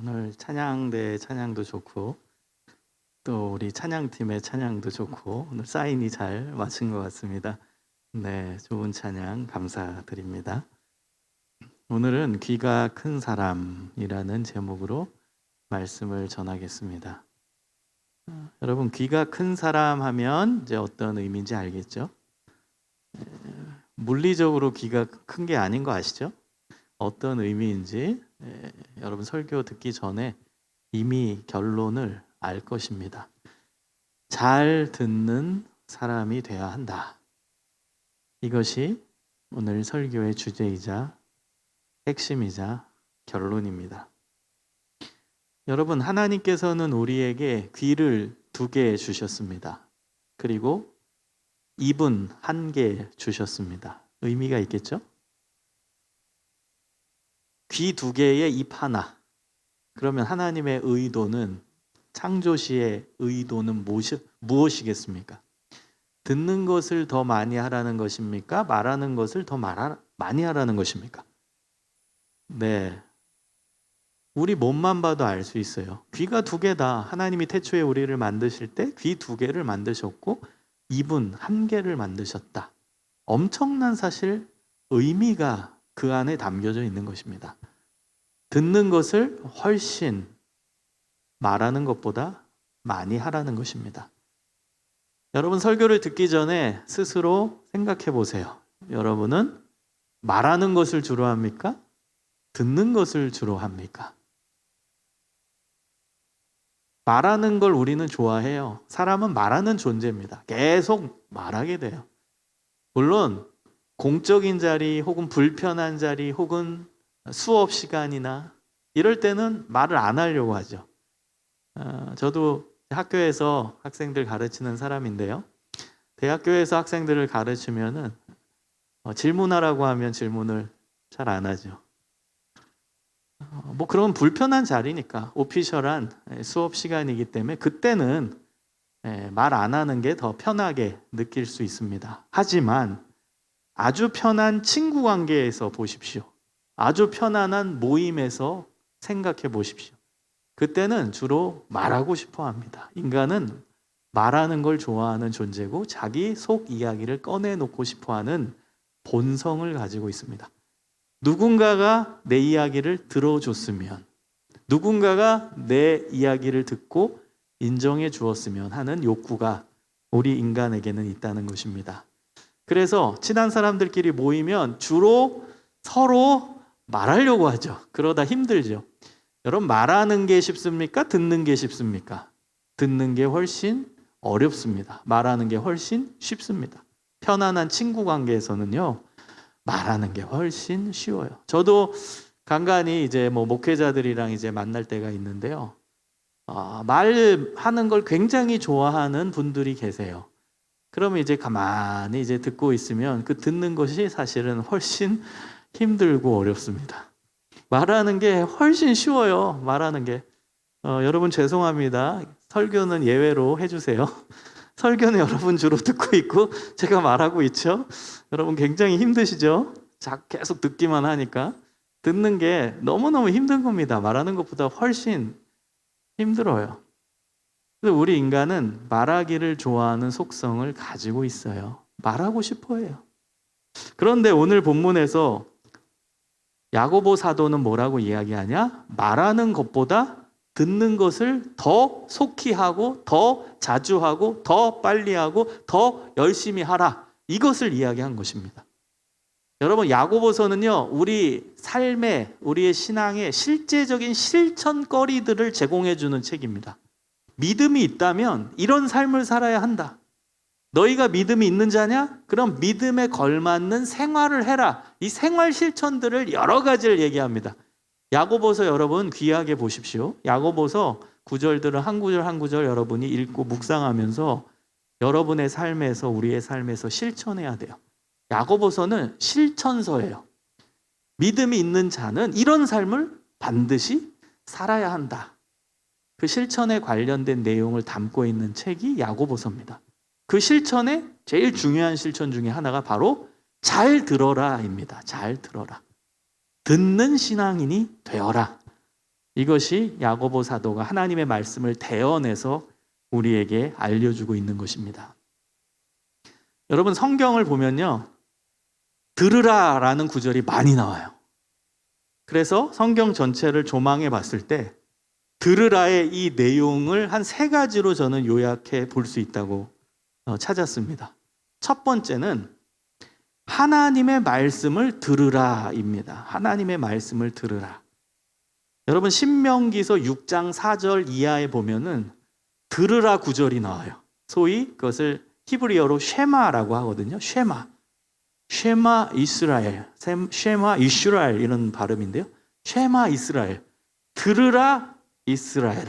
오늘 찬양대 찬양도 좋고 또 우리 찬양팀의 찬양도 좋고 오늘 사인이 잘 맞춘 것 같습니다. 네, 좋은 찬양 감사드립니다. 오늘은 귀가 큰 사람이라는 제목으로 말씀을 전하겠습니다. 여러분, 귀가 큰 사람 하면 이제 어떤 의미인지 알겠죠? 물리적으로 귀가 큰 게 아닌 거 아시죠? 어떤 의미인지 여러분 설교 듣기 전에 이미 결론을 알 것입니다. 잘 듣는 사람이 돼야 한다. 이것이 오늘 설교의 주제이자 핵심이자 결론입니다. 여러분, 하나님께서는 우리에게 귀를 2개 주셨습니다. 그리고 입은 1개 주셨습니다. 의미가 있겠죠? 귀 2개에 입 1. 그러면 하나님의 의도는, 창조시의 의도는 무엇이겠습니까? 듣는 것을 더 많이 하라는 것입니까? 말하는 것을 더 많이 하라는 것입니까? 네, 우리 몸만 봐도 알 수 있어요. 귀가 2개다. 하나님이 태초에 우리를 만드실 때 귀 2개를 만드셨고 입은 1개를 만드셨다. 엄청난 사실, 의미가 그 안에 담겨져 있는 것입니다. 듣는 것을 훨씬 말하는 것보다 많이 하라는 것입니다. 여러분, 설교를 듣기 전에 스스로 생각해 보세요. 여러분은 말하는 것을 주로 합니까? 듣는 것을 주로 합니까? 말하는 걸 우리는 좋아해요. 사람은 말하는 존재입니다. 계속 말하게 돼요. 물론 공적인 자리 혹은 불편한 자리 혹은 수업 시간이나 이럴 때는 말을 안 하려고 하죠. 저도 학교에서 학생들 가르치는 사람인데요. 대학교에서 학생들을 가르치면은 질문하라고 하면 질문을 잘 안 하죠. 뭐 그런 불편한 자리니까, 오피셜한 수업 시간이기 때문에 그때는 말 안 하는 게 더 편하게 느낄 수 있습니다. 하지만 아주 편한 친구 관계에서 보십시오. 아주 편안한 모임에서 생각해 보십시오. 그때는 주로 말하고 싶어 합니다. 인간은 말하는 걸 좋아하는 존재고 자기 속 이야기를 꺼내놓고 싶어 하는 본성을 가지고 있습니다. 누군가가 내 이야기를 들어줬으면, 누군가가 내 이야기를 듣고 인정해 주었으면 하는 욕구가 우리 인간에게는 있다는 것입니다. 그래서 친한 사람들끼리 모이면 주로 서로 말하려고 하죠. 그러다 힘들죠. 여러분, 말하는 게 쉽습니까? 듣는 게 쉽습니까? 듣는 게 훨씬 어렵습니다. 말하는 게 훨씬 쉽습니다. 편안한 친구 관계에서는요, 말하는 게 훨씬 쉬워요. 저도 간간히 이제 목회자들이랑 이제 만날 때가 있는데요. 말하는 걸 굉장히 좋아하는 분들이 계세요. 그러면 이제 가만히 이제 듣고 있으면 그 듣는 것이 사실은 훨씬 힘들고 어렵습니다. 말하는 게 훨씬 쉬워요. 말하는 게. 여러분 죄송합니다. 설교는 예외로 해주세요. 설교는 여러분 주로 듣고 있고 제가 말하고 있죠. 여러분 굉장히 힘드시죠? 계속 듣기만 하니까. 듣는 게 너무너무 힘든 겁니다. 말하는 것보다 훨씬 힘들어요. 근데 우리 인간은 말하기를 좋아하는 속성을 가지고 있어요. 말하고 싶어 해요. 그런데 오늘 본문에서 야고보 사도는 뭐라고 이야기하냐? 말하는 것보다 듣는 것을 더 속히 하고 더 자주 하고 더 빨리 하고 더 열심히 하라. 이것을 이야기한 것입니다. 여러분, 야고보서는요, 우리 삶에, 우리의 신앙에 실제적인 실천거리들을 제공해 주는 책입니다. 믿음이 있다면 이런 삶을 살아야 한다. 너희가 믿음이 있는 자냐? 그럼 믿음에 걸맞는 생활을 해라. 이 생활 실천들을 여러 가지를 얘기합니다. 야고보서 여러분 귀하게 보십시오. 야고보서 구절들은 한 구절 한 구절 여러분이 읽고 묵상하면서 여러분의 삶에서, 우리의 삶에서 실천해야 돼요. 야고보서는 실천서예요. 믿음이 있는 자는 이런 삶을 반드시 살아야 한다. 그 실천에 관련된 내용을 담고 있는 책이 야고보서입니다. 그 실천의 제일 중요한 실천 중에 하나가 바로 잘 들어라입니다. 잘 들어라. 듣는 신앙인이 되어라. 이것이 야고보 사도가 하나님의 말씀을 대언해서 우리에게 알려주고 있는 것입니다. 여러분, 성경을 보면요, 들으라라는 구절이 많이 나와요. 그래서 성경 전체를 조망해 봤을 때 들으라의 이 내용을 한 3가지로 저는 요약해 볼 수 있다고 찾았습니다. 첫 번째는 하나님의 말씀을 들으라입니다. 하나님의 말씀을 들으라. 여러분, 신명기서 6장 4절 이하에 보면은 들으라 구절이 나와요. 소위 그것을 히브리어로 쉐마라고 하거든요. 쉐마 이스라엘, 쉐마 이스라엘 이런 발음인데요. 쉐마 이스라엘, 들으라 이스라엘.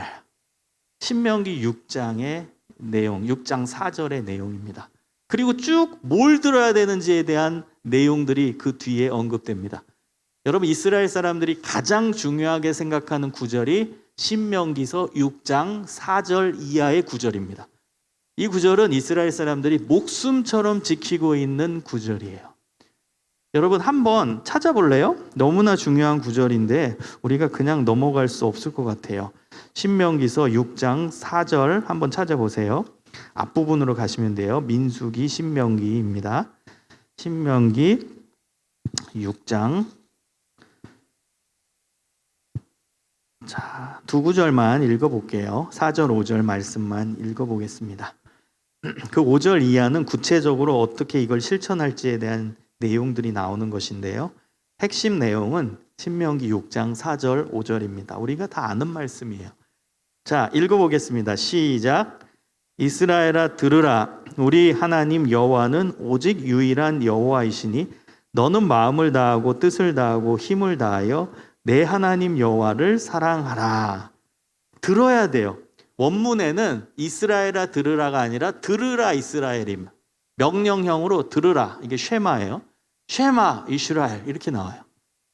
신명기 6장의 내용, 6장 4절의 내용입니다. 그리고 쭉 뭘 들어야 되는지에 대한 내용들이 그 뒤에 언급됩니다. 여러분, 이스라엘 사람들이 가장 중요하게 생각하는 구절이 신명기서 6장 4절 이하의 구절입니다. 이 구절은 이스라엘 사람들이 목숨처럼 지키고 있는 구절이에요. 여러분, 한번 찾아볼래요? 너무나 중요한 구절인데 우리가 그냥 넘어갈 수 없을 것 같아요. 신명기서 6장 4절 한번 찾아보세요. 앞부분으로 가시면 돼요. 민수기 신명기입니다. 신명기 6장. 자, 2구절만 읽어볼게요. 4절, 5절 말씀만 읽어보겠습니다. 그 5절 이하는 구체적으로 어떻게 이걸 실천할지에 대한 내용들이 나오는 것인데요. 핵심 내용은 신명기 6장 4절, 5절입니다. 우리가 다 아는 말씀이에요. 자, 읽어보겠습니다. 시작. 이스라엘아 들으라. 우리 하나님 여호와는 오직 유일한 여호와이시니 너는 마음을 다하고 뜻을 다하고 힘을 다하여 내 하나님 여호와를 사랑하라. 들어야 돼요. 원문에는 이스라엘아 들으라가 아니라 들으라 이스라엘임. 명령형으로 들으라. 이게 쉐마예요. 쉐마 이스라엘 이렇게 나와요.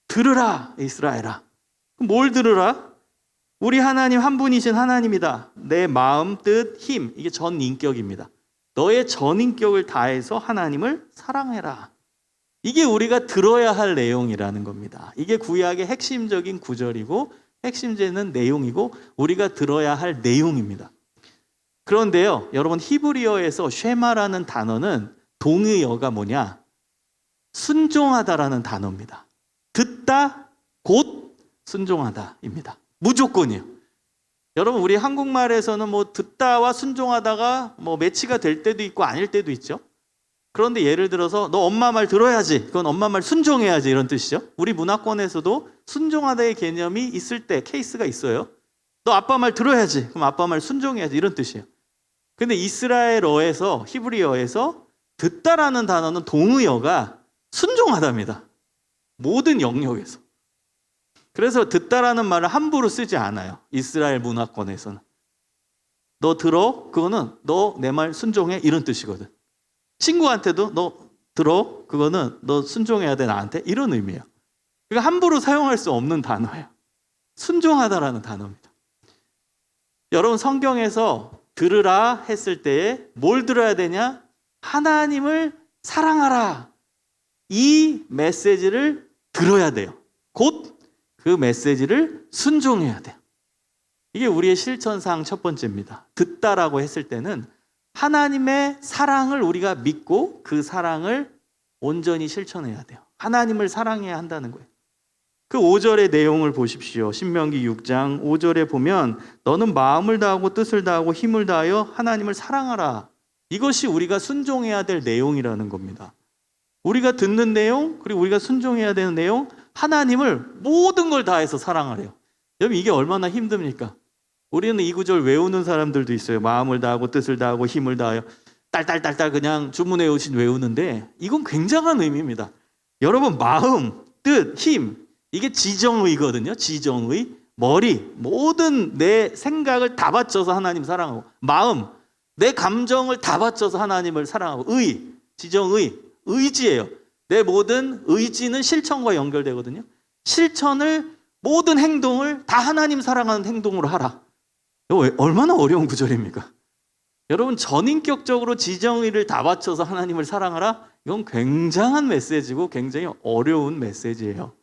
들으라 이스라엘아. 뭘 들으라? 우리 하나님 한 분이신 하나님이다. 내 마음, 뜻, 힘. 이게 전인격입니다. 너의 전인격을 다해서 하나님을 사랑해라. 이게 우리가 들어야 할 내용이라는 겁니다. 이게 구약의 핵심적인 구절이고 핵심되는 내용이고 우리가 들어야 할 내용입니다. 그런데요, 여러분, 히브리어에서 쉐마라는 단어는 동의어가 뭐냐? 순종하다라는 단어입니다. 듣다 곧 순종하다입니다. 무조건이에요. 여러분, 우리 한국말에서는 뭐 듣다와 순종하다가 뭐 매치가 될 때도 있고 아닐 때도 있죠. 그런데 예를 들어서 너 엄마 말 들어야지. 그건 엄마 말 순종해야지 이런 뜻이죠. 우리 문화권에서도 순종하다의 개념이 있을 때 케이스가 있어요. 너 아빠 말 들어야지. 그럼 아빠 말 순종해야지 이런 뜻이에요. 근데 이스라엘어에서 히브리어에서 듣다라는 단어는 동의어가 순종하답니다. 모든 영역에서. 그래서 듣다라는 말을 함부로 쓰지 않아요. 이스라엘 문화권에서는. 너 들어? 그거는 너 내 말 순종해 이런 뜻이거든. 친구한테도 너 들어? 그거는 너 순종해야 돼 나한테 이런 의미예요. 그러니까 함부로 사용할 수 없는 단어예요. 순종하다라는 단어입니다. 여러분, 성경에서 들으라 했을 때에 뭘 들어야 되냐? 하나님을 사랑하라. 이 메시지를 들어야 돼요. 곧 그 메시지를 순종해야 돼요. 이게 우리의 실천상 첫 번째입니다. 듣다라고 했을 때는 하나님의 사랑을 우리가 믿고 그 사랑을 온전히 실천해야 돼요. 하나님을 사랑해야 한다는 거예요. 그 5절의 내용을 보십시오. 신명기 6장 5절에 보면 너는 마음을 다하고 뜻을 다하고 힘을 다하여 하나님을 사랑하라. 이것이 우리가 순종해야 될 내용이라는 겁니다. 우리가 듣는 내용, 그리고 우리가 순종해야 되는 내용, 하나님을 모든 걸 다해서 사랑하래요. 여러분, 이게 얼마나 힘듭니까? 우리는 이 구절 외우는 사람들도 있어요. 마음을 다하고 뜻을 다하고 힘을 다하여 딸딸딸딸 그냥 주문해 오신 외우는데 이건 굉장한 의미입니다. 여러분, 마음, 뜻, 힘 이게 지정의거든요. 지정의, 머리, 모든 내 생각을 다 바쳐서 하나님 사랑하고 마음, 내 감정을 다 바쳐서 하나님을 사랑하고 의, 지정의, 의지예요. 내 모든 의지는 실천과 연결되거든요. 실천을 모든 행동을 다 하나님 사랑하는 행동으로 하라. 이거 얼마나 어려운 구절입니까? 여러분, 전인격적으로 지정의를 다 바쳐서 하나님을 사랑하라? 이건 굉장한 메시지고 굉장히 어려운 메시지예요.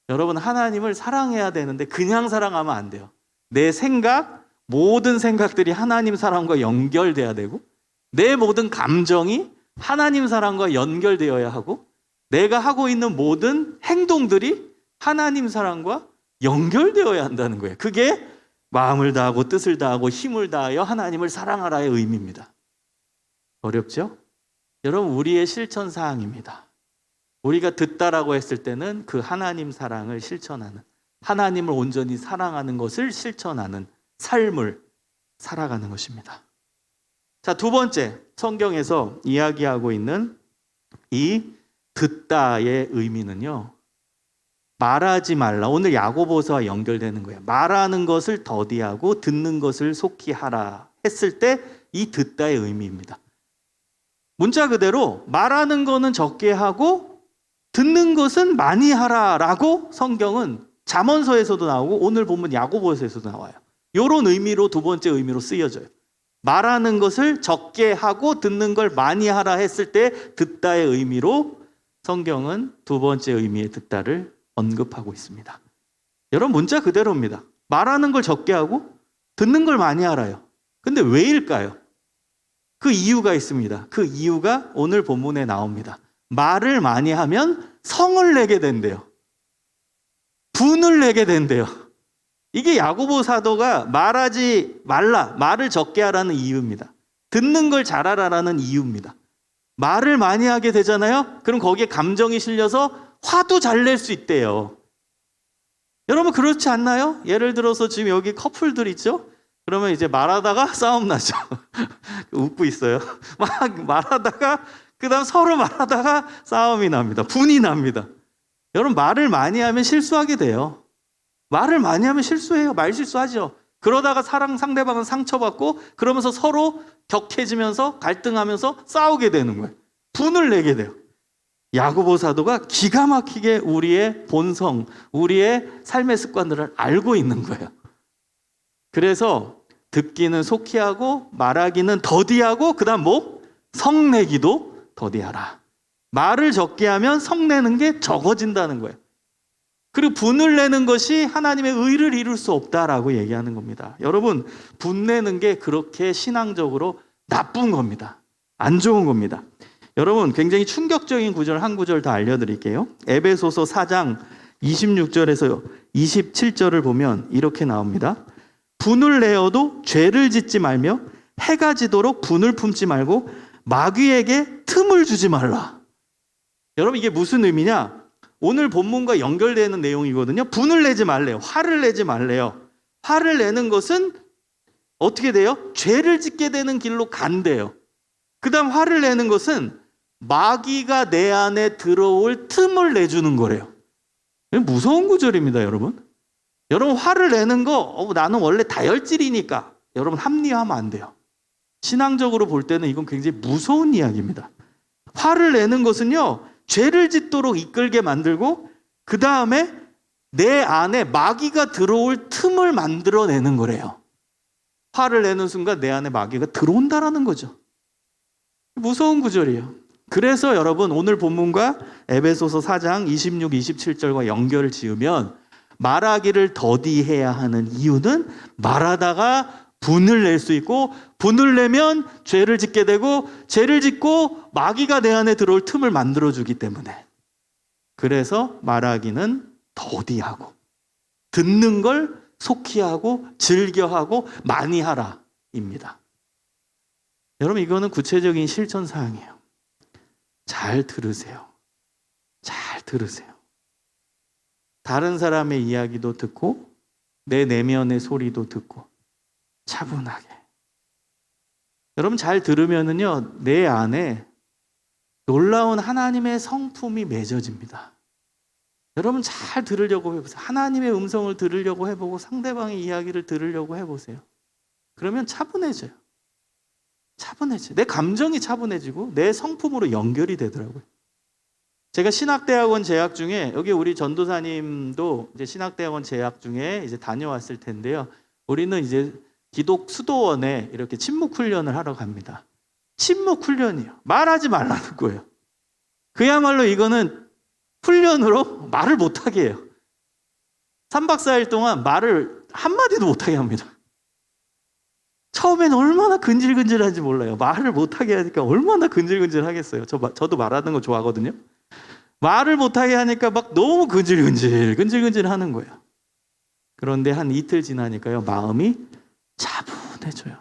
여러분, 하나님을 사랑해야 되는데 그냥 사랑하면 안 돼요. 내 생각, 모든 생각들이 하나님 사랑과 연결돼야 되고, 내 모든 감정이 하나님 사랑과 연결되어야 하고, 내가 하고 있는 모든 행동들이 하나님 사랑과 연결되어야 한다는 거예요. 그게 마음을 다하고 뜻을 다하고 힘을 다하여 하나님을 사랑하라의 의미입니다. 어렵죠? 여러분, 우리의 실천 사항입니다. 우리가 듣다라고 했을 때는 그 하나님 사랑을 실천하는, 하나님을 온전히 사랑하는 것을 실천하는 삶을 살아가는 것입니다. 자, 두 번째, 성경에서 이야기하고 있는 이 듣다의 의미는요, 말하지 말라. 오늘 야고보서와 연결되는 거예요. 말하는 것을 더디하고 듣는 것을 속히 하라 했을 때 이 듣다의 의미입니다. 문자 그대로 말하는 거는 적게 하고 듣는 것은 많이 하라라고 성경은 잠언서에서도 나오고 오늘 보면 야고보서에서도 나와요. 이런 의미로 두 번째 의미로 쓰여져요. 말하는 것을 적게 하고 듣는 걸 많이 하라 했을 때 듣다의 의미로 성경은 두 번째 의미의 듣다를 언급하고 있습니다. 여러분, 문자 그대로입니다. 말하는 걸 적게 하고 듣는 걸 많이 하라요. 근데 왜일까요? 그 이유가 있습니다. 그 이유가 오늘 본문에 나옵니다. 말을 많이 하면 성을 내게 된대요. 분을 내게 된대요. 이게 야고보 사도가 말하지 말라, 말을 적게 하라는 이유입니다. 듣는 걸 잘하라라는 이유입니다. 말을 많이 하게 되잖아요. 그럼 거기에 감정이 실려서 화도 잘 낼 수 있대요. 여러분, 그렇지 않나요? 예를 들어서 지금 여기 커플들 있죠? 그러면 이제 말하다가 싸움 나죠. 웃고 있어요. 막 말하다가 그다음 서로 말하다가 싸움이 납니다. 분이 납니다. 여러분, 말을 많이 하면 실수하게 돼요. 말을 많이 하면 실수해요. 말 실수하죠. 그러다가 상대방은 상처받고 그러면서 서로 격해지면서 갈등하면서 싸우게 되는 거예요. 분을 내게 돼요. 야고보 사도가 기가 막히게 우리의 본성, 우리의 삶의 습관들을 알고 있는 거예요. 그래서 듣기는 속히 하고 말하기는 더디하고 그다음 뭐? 성내기도 더디하라. 말을 적게 하면 성내는 게 적어진다는 거예요. 그리고 분을 내는 것이 하나님의 의를 이룰 수 없다라고 얘기하는 겁니다. 여러분, 분내는 게 그렇게 신앙적으로 나쁜 겁니다. 안 좋은 겁니다. 여러분, 굉장히 충격적인 구절 한 구절 더 알려드릴게요. 에베소서 4장 26절에서 27절을 보면 이렇게 나옵니다. 분을 내어도 죄를 짓지 말며 해가 지도록 분을 품지 말고 마귀에게 틈을 주지 말라. 여러분, 이게 무슨 의미냐? 오늘 본문과 연결되는 내용이거든요. 분을 내지 말래요. 화를 내지 말래요. 화를 내는 것은 어떻게 돼요? 죄를 짓게 되는 길로 간대요. 그 다음 화를 내는 것은 마귀가 내 안에 들어올 틈을 내주는 거래요. 무서운 구절입니다, 여러분. 여러분, 화를 내는 거 나는 원래 다혈질이니까 여러분 합리화하면 안 돼요. 신앙적으로 볼 때는 이건 굉장히 무서운 이야기입니다. 화를 내는 것은요, 죄를 짓도록 이끌게 만들고 그 다음에 내 안에 마귀가 들어올 틈을 만들어내는 거래요. 화를 내는 순간 내 안에 마귀가 들어온다라는 거죠. 무서운 구절이에요. 그래서 여러분, 오늘 본문과 에베소서 4장 26, 27절과 연결을 지으면 말하기를 더디해야 하는 이유는 말하다가 분을 낼 수 있고 분을 내면 죄를 짓게 되고 죄를 짓고 마귀가 내 안에 들어올 틈을 만들어주기 때문에, 그래서 말하기는 더디하고 듣는 걸 속히 하고 즐겨하고 많이 하라입니다. 여러분, 이거는 구체적인 실천 사항이에요. 잘 들으세요. 잘 들으세요. 다른 사람의 이야기도 듣고 내 내면의 소리도 듣고 차분하게. 여러분, 잘 들으면은요, 내 안에 놀라운 하나님의 성품이 맺어집니다. 여러분, 잘 들으려고 해보세요. 하나님의 음성을 들으려고 해보고 상대방의 이야기를 들으려고 해보세요. 그러면 차분해져요. 차분해져요. 내 감정이 차분해지고 내 성품으로 연결이 되더라고요. 제가 신학대학원 재학 중에, 여기 우리 전도사님도 이제 신학대학원 재학 중에 이제 다녀왔을 텐데요. 우리는 이제 기독 수도원에 이렇게 침묵 훈련을 하러 갑니다. 침묵 훈련이요. 말하지 말라는 거예요. 그야말로 이거는 훈련으로 말을 못하게 해요. 3박 4일 동안 말을 한마디도 못하게 합니다. 처음엔 얼마나 근질근질한지 몰라요. 말을 못하게 하니까 얼마나 근질근질하겠어요. 저도 말하는 거 좋아하거든요. 말을 못하게 하니까 막 너무 근질근질 하는 거예요. 그런데 한 이틀 지나니까요, 마음이 차분해져요.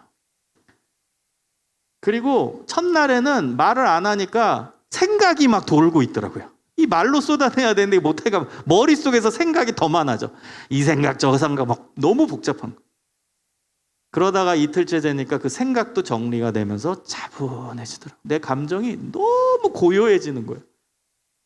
그리고 첫날에는 말을 안 하니까 생각이 막 돌고 있더라고요. 이 말로 쏟아내야 되는데 못해가 머릿속에서 생각이 더 많아져. 이 생각 저 생각 막 너무 복잡한 거. 그러다가 이틀째 되니까 그 생각도 정리가 되면서 차분해지더라고요. 내 감정이 너무 고요해지는 거예요.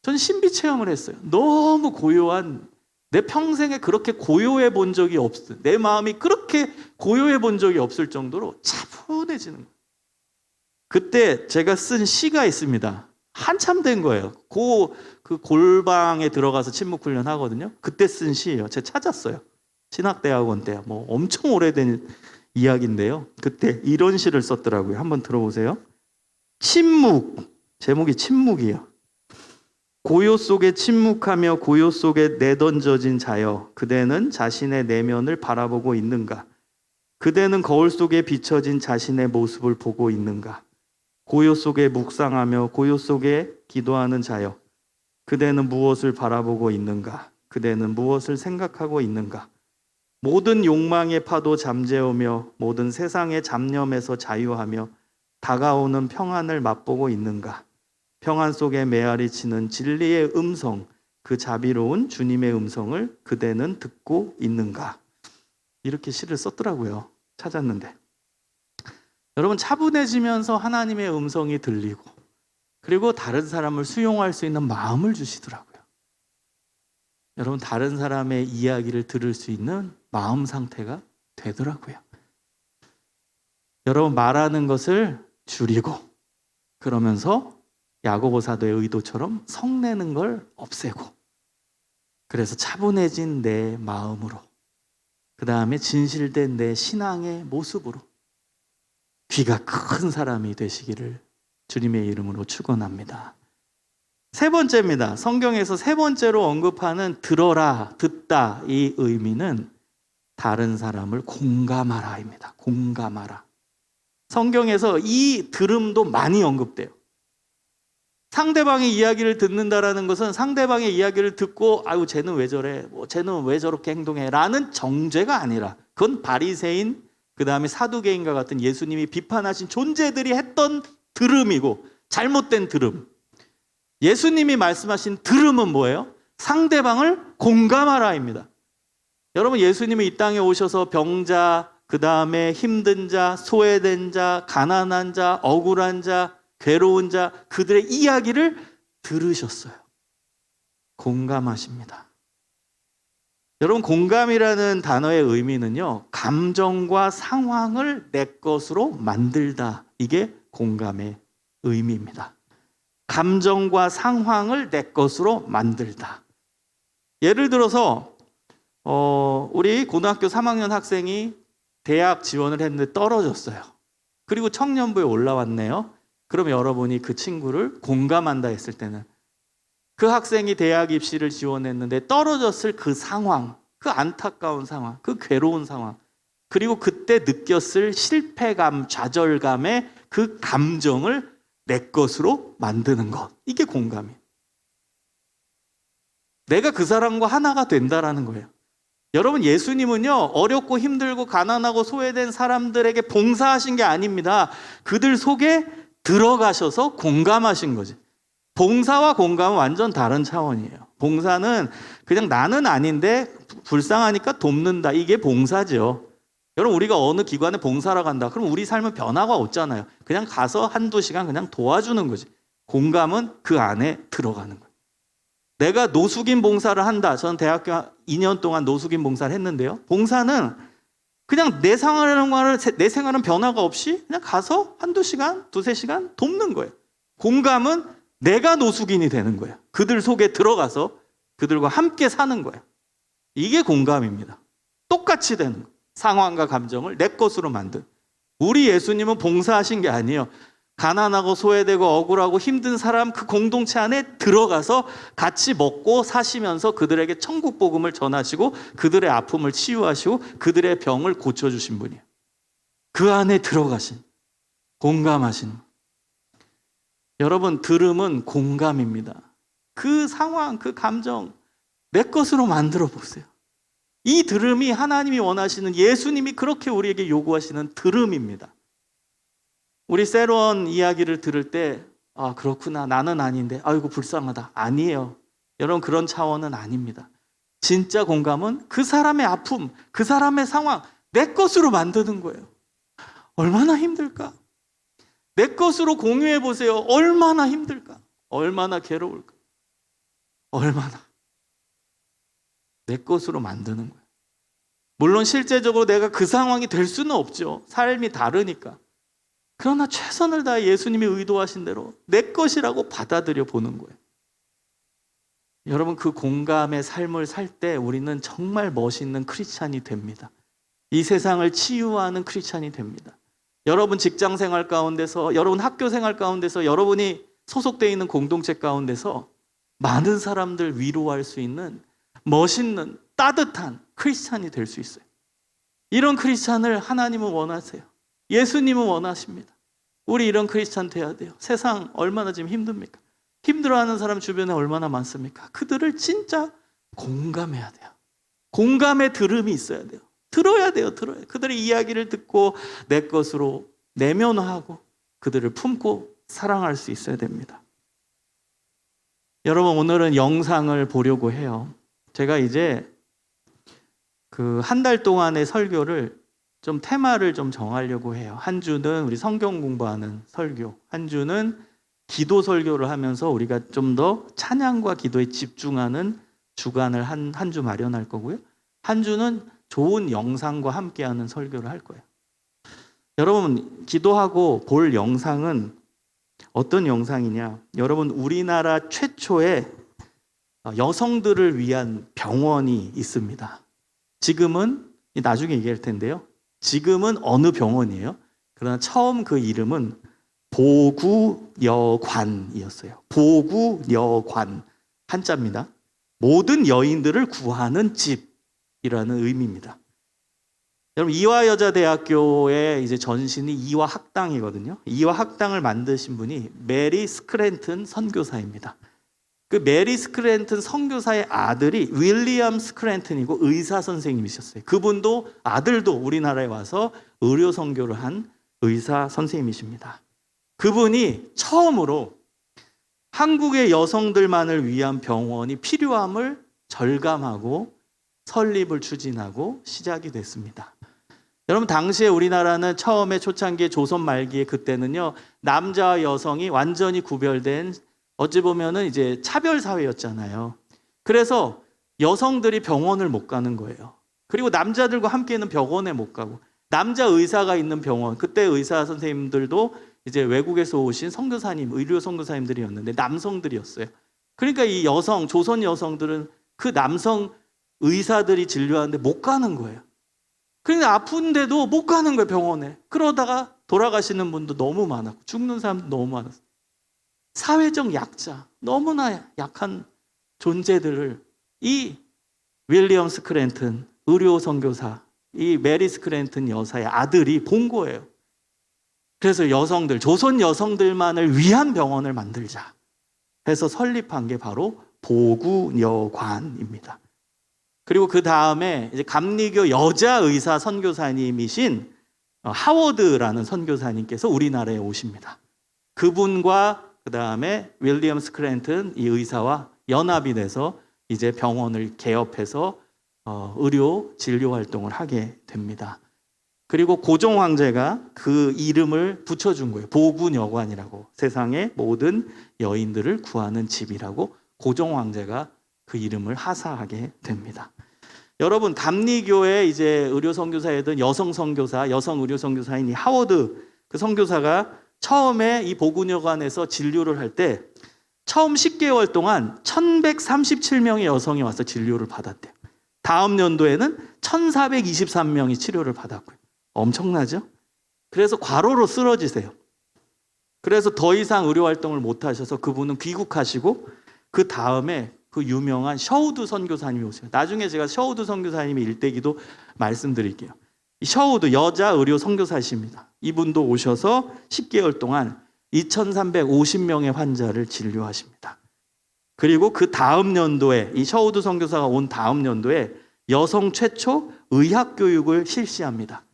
전 신비 체험을 했어요. 너무 고요한, 내 평생에 그렇게 고요해 본 적이 없어요. 내 마음이 그렇게 고요해 본 적이 없을 정도로 차분해지는 거예요. 그때 제가 쓴 시가 있습니다. 한참 된 거예요. 그 골방에 들어가서 침묵훈련 하거든요. 그때 쓴 시예요. 제가 찾았어요. 신학대학원 때. 뭐 엄청 오래된 이야기인데요. 그때 이런 시를 썼더라고요. 한번 들어보세요. 침묵. 제목이 침묵이에요. 고요 속에 침묵하며 고요 속에 내던져진 자여, 그대는 자신의 내면을 바라보고 있는가? 그대는 거울 속에 비춰진 자신의 모습을 보고 있는가? 고요 속에 묵상하며 고요 속에 기도하는 자여, 그대는 무엇을 바라보고 있는가? 그대는 무엇을 생각하고 있는가? 모든 욕망의 파도 잠재우며 모든 세상의 잡념에서 자유하며 다가오는 평안을 맛보고 있는가? 평안 속에 메아리 치는 진리의 음성, 그 자비로운 주님의 음성을 그대는 듣고 있는가? 이렇게 시를 썼더라고요. 찾았는데. 여러분, 차분해지면서 하나님의 음성이 들리고, 그리고 다른 사람을 수용할 수 있는 마음을 주시더라고요. 여러분, 다른 사람의 이야기를 들을 수 있는 마음 상태가 되더라고요. 여러분, 말하는 것을 줄이고, 그러면서 야고보 사도의 의도처럼 성내는 걸 없애고, 그래서 차분해진 내 마음으로, 그 다음에 진실된 내 신앙의 모습으로 귀가 큰 사람이 되시기를 주님의 이름으로 축원합니다. 세 번째입니다. 성경에서 세 번째로 언급하는 들어라, 듣다, 이 의미는 다른 사람을 공감하라입니다. 공감하라. 성경에서 이 들음도 많이 언급돼요. 상대방의 이야기를 듣는다라는 것은 상대방의 이야기를 듣고 아유 쟤는 왜 저래, 쟤는 왜 저렇게 행동해 라는 정죄가 아니라, 그건 바리새인, 그 다음에 사두개인과 같은 예수님이 비판하신 존재들이 했던 들음이고, 잘못된 들음. 예수님이 말씀하신 들음은 뭐예요? 상대방을 공감하라입니다. 여러분, 예수님이 이 땅에 오셔서 병자, 그 다음에 힘든 자, 소외된 자, 가난한 자, 억울한 자, 괴로운 자, 그들의 이야기를 들으셨어요. 공감하십니다. 여러분, 공감이라는 단어의 의미는요, 감정과 상황을 내 것으로 만들다. 이게 공감의 의미입니다. 감정과 상황을 내 것으로 만들다. 예를 들어서 우리 고등학교 3학년 학생이 대학 지원을 했는데 떨어졌어요. 그리고 청년부에 올라왔네요. 그럼 여러분이 그 친구를 공감한다 했을 때는, 그 학생이 대학 입시를 지원했는데 떨어졌을 그 상황, 그 안타까운 상황, 그 괴로운 상황, 그리고 그때 느꼈을 실패감, 좌절감의 그 감정을 내 것으로 만드는 것, 이게 공감이에요. 내가 그 사람과 하나가 된다라는 거예요. 여러분, 예수님은요, 어렵고 힘들고 가난하고 소외된 사람들에게 봉사하신 게 아닙니다. 그들 속에 들어가셔서 공감하신 거지. 봉사와 공감은 완전 다른 차원이에요. 봉사는 그냥 나는 아닌데 불쌍하니까 돕는다, 이게 봉사죠. 여러분, 우리가 어느 기관에 봉사하러 간다, 그럼 우리 삶은 변화가 없잖아요. 그냥 가서 한두 시간 그냥 도와주는 거지. 공감은 그 안에 들어가는 거예요. 내가 노숙인 봉사를 한다. 저는 대학교 2년 동안 노숙인 봉사를 했는데요. 봉사는 그냥 내 생활은 변화가 없이 그냥 가서 한두 시간, 두세 시간 돕는 거예요. 공감은 내가 노숙인이 되는 거예요. 그들 속에 들어가서 그들과 함께 사는 거예요. 이게 공감입니다. 똑같이 되는 거예요. 상황과 감정을 내 것으로 만든. 우리 예수님은 봉사하신 게 아니에요. 가난하고 소외되고 억울하고 힘든 사람 그 공동체 안에 들어가서 같이 먹고 사시면서 그들에게 천국 복음을 전하시고 그들의 아픔을 치유하시고 그들의 병을 고쳐주신 분이에요. 그 안에 들어가신, 공감하신. 여러분, 들음은 공감입니다. 그 상황, 그 감정 내 것으로 만들어 보세요. 이 들음이 하나님이 원하시는, 예수님이 그렇게 우리에게 요구하시는 들음입니다. 우리 세로원 이야기를 들을 때 아, 그렇구나, 나는 아닌데 아이고 불쌍하다. 아니에요. 여러분, 그런 차원은 아닙니다. 진짜 공감은 그 사람의 아픔, 그 사람의 상황 내 것으로 만드는 거예요. 얼마나 힘들까? 내 것으로 공유해 보세요. 얼마나 힘들까? 얼마나 괴로울까? 얼마나 내 것으로 만드는 거예요. 물론 실제적으로 내가 그 상황이 될 수는 없죠. 삶이 다르니까. 그러나 최선을 다해 예수님이 의도하신 대로 내 것이라고 받아들여 보는 거예요. 여러분, 그 공감의 삶을 살 때 우리는 정말 멋있는 크리스찬이 됩니다. 이 세상을 치유하는 크리스찬이 됩니다. 여러분 직장 생활 가운데서, 여러분 학교 생활 가운데서, 여러분이 소속되어 있는 공동체 가운데서 많은 사람들 위로할 수 있는 멋있는 따뜻한 크리스찬이 될 수 있어요. 이런 크리스찬을 하나님은 원하세요. 예수님은 원하십니다. 우리 이런 크리스찬 돼야 돼요. 세상 얼마나 지금 힘듭니까? 힘들어하는 사람 주변에 얼마나 많습니까? 그들을 진짜 공감해야 돼요. 공감의 들음이 있어야 돼요. 들어야 돼요. 그들의 이야기를 듣고 내 것으로 내면화하고 그들을 품고 사랑할 수 있어야 됩니다. 여러분, 오늘은 영상을 보려고 해요. 제가 이제 그 한 달 동안의 설교를 좀 테마를 좀 정하려고 해요. 한 주는 우리 성경 공부하는 설교, 한 주는 기도 설교를 하면서 우리가 좀 더 찬양과 기도에 집중하는 주간을 한 주 마련할 거고요. 한 주는 좋은 영상과 함께하는 설교를 할 거예요. 여러분, 기도하고 볼 영상은 어떤 영상이냐? 여러분, 우리나라 최초의 여성들을 위한 병원이 있습니다. 지금은 나중에 얘기할 텐데요. 지금은 어느 병원이에요? 그러나 처음 그 이름은 보구여관이었어요. 보구여관, 한자입니다. 모든 여인들을 구하는 집이라는 의미입니다. 여러분, 이화여자대학교의 이제 전신이 이화학당이거든요. 이화학당을 만드신 분이 메리 스크랜튼 선교사입니다. 그 메리 스크랜튼 선교사의 아들이 윌리엄 스크랜튼이고 의사 선생님이셨어요. 그분도 아들도 우리나라에 와서 의료 선교를 한 의사 선생님이십니다. 그분이 처음으로 한국의 여성들만을 위한 병원이 필요함을 절감하고 설립을 추진하고 시작이 됐습니다. 여러분, 당시에 우리나라는 처음에 초창기에 조선 말기에 그때는요, 남자와 여성이 완전히 구별된, 어찌 보면은 이제 차별 사회였잖아요. 그래서 여성들이 병원을 못 가는 거예요. 그리고 남자들과 함께 있는 병원에 못 가고, 남자 의사가 있는 병원, 그때 의사 선생님들도 이제 외국에서 오신 선교사님, 의료 선교사님들이었는데 남성들이었어요. 그러니까 이 여성, 조선 여성들은 그 남성 의사들이 진료하는데 못 가는 거예요. 그러니까 아픈데도 못 가는 거예요, 병원에. 그러다가 돌아가시는 분도 너무 많았고 죽는 사람도 너무 많았어요. 사회적 약자, 너무나 약한 존재들을 이 윌리엄 스크랜튼 의료 선교사, 이 메리 스크랜튼 여사의 아들이 본 거예요. 그래서 여성들, 조선 여성들만을 위한 병원을 만들자 해서 설립한 게 바로 보구여관입니다. 그리고 그 다음에 이제 감리교 여자 의사 선교사님이신 하워드라는 선교사님께서 우리나라에 오십니다. 그분과 그 다음에 윌리엄 스크랜튼 이 의사와 연합이 돼서 이제 병원을 개업해서 의료 진료 활동을 하게 됩니다. 그리고 고종 황제가 그 이름을 붙여준 거예요. 보구여관이라고, 세상의 모든 여인들을 구하는 집이라고 고종 황제가 그 이름을 하사하게 됩니다. 여러분, 감리교의 이제 의료 선교사이던 여성 선교사, 여성 의료 선교사인 이 하워드 그 선교사가 처음에 이 보구여관에서 진료를 할 때 처음 10개월 동안 1137명의 여성이 와서 진료를 받았대요. 다음 연도에는 1423명이 치료를 받았고요. 엄청나죠? 그래서 과로로 쓰러지세요. 그래서 더 이상 의료 활동을 못 하셔서 그분은 귀국하시고 그 다음에 그 유명한 셔우드 선교사님이 오세요. 나중에 제가 셔우드 선교사님의 일대기도 말씀드릴게요. 셔우드 여자 의료 선교사십니다. 이분도 오셔서 10개월 동안 2350명의 환자를 진료하십니다. 그리고 그 다음 연도에 이 셔우드 선교사가 온 다음 연도에 여성 최초 의학 교육을 실시합니다.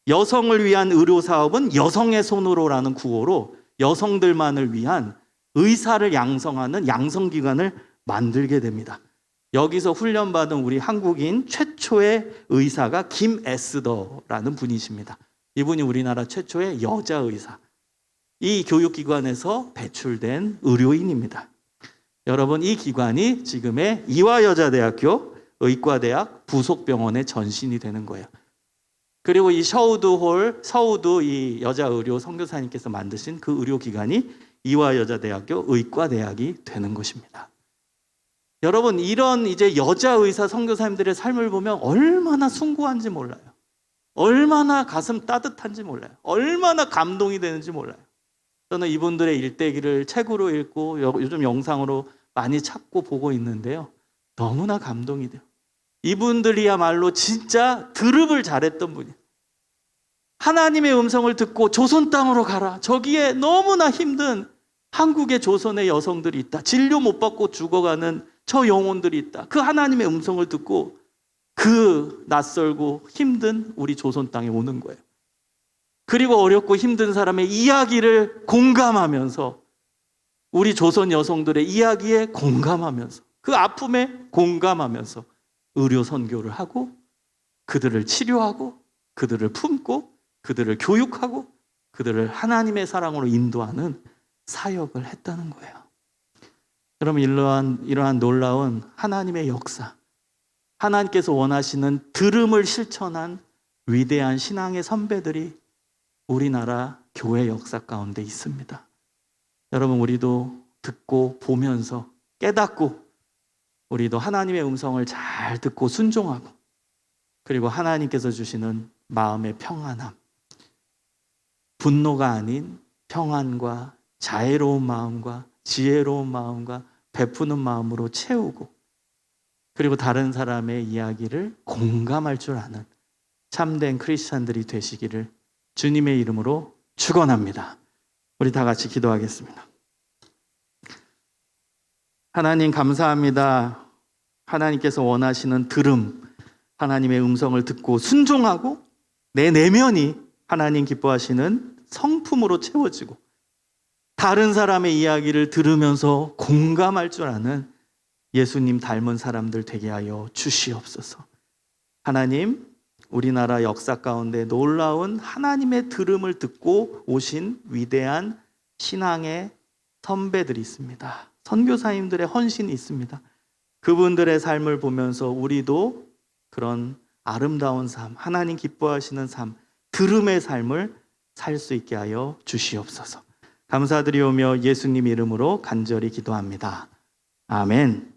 여성을 위한 의료 사업은 여성의 손으로라는 구호로 여성들만을 위한 의사를 양성하는 양성기관을 만들게 됩니다. 여기서 훈련받은 우리 한국인 최초의 의사가 김에스더라는 분이십니다. 이분이 우리나라 최초의 여자 의사. 이 교육기관에서 배출된 의료인입니다. 여러분, 이 기관이 지금의 이화여자대학교 의과대학 부속병원의 전신이 되는 거예요. 그리고 이 서우드 이 여자 의료 선교사님께서 만드신 그 의료기관이 이화여자대학교 의과대학이 되는 것입니다. 여러분, 이런 이제 여자 의사 선교사님들의 삶을 보면 얼마나 숭고한지 몰라요. 얼마나 가슴 따뜻한지 몰라요. 얼마나 감동이 되는지 몰라요. 저는 이분들의 일대기를 책으로 읽고 요즘 영상으로 많이 찾고 보고 있는데요. 너무나 감동이 돼요. 이분들이야말로 진짜 드릅을 잘했던 분이에요. 하나님의 음성을 듣고 조선 땅으로 가라. 저기에 너무나 힘든 한국의 조선의 여성들이 있다. 진료 못 받고 죽어가는 저 영혼들이 있다. 그 하나님의 음성을 듣고 그 낯설고 힘든 우리 조선 땅에 오는 거예요. 그리고 어렵고 힘든 사람의 이야기를 공감하면서 우리 조선 여성들의 이야기에 공감하면서 그 아픔에 공감하면서 의료 선교를 하고 그들을 치료하고 그들을 품고 그들을 교육하고 그들을 하나님의 사랑으로 인도하는 사역을 했다는 거예요. 여러분, 이러한 놀라운 하나님의 역사, 하나님께서 원하시는 들음을 실천한 위대한 신앙의 선배들이 우리나라 교회 역사 가운데 있습니다. 여러분, 우리도 듣고 보면서 깨닫고 우리도 하나님의 음성을 잘 듣고 순종하고 그리고 하나님께서 주시는 마음의 평안함, 분노가 아닌 평안과 자애로운 마음과 지혜로운 마음과 베푸는 마음으로 채우고 그리고 다른 사람의 이야기를 공감할 줄 아는 참된 크리스찬들이 되시기를 주님의 이름으로 축원합니다. 우리 다 같이 기도하겠습니다. 하나님 감사합니다. 하나님께서 원하시는 들음, 하나님의 음성을 듣고 순종하고 내 내면이 하나님 기뻐하시는 성품으로 채워지고 다른 사람의 이야기를 들으면서 공감할 줄 아는 예수님 닮은 사람들 되게 하여 주시옵소서. 하나님, 우리나라 역사 가운데 놀라운 하나님의 들음을 듣고 오신 위대한 신앙의 선배들이 있습니다. 선교사님들의 헌신이 있습니다. 그분들의 삶을 보면서 우리도 그런 아름다운 삶, 하나님 기뻐하시는 삶, 들음의 삶을 살 수 있게 하여 주시옵소서. 감사드리오며 예수님 이름으로 간절히 기도합니다. 아멘.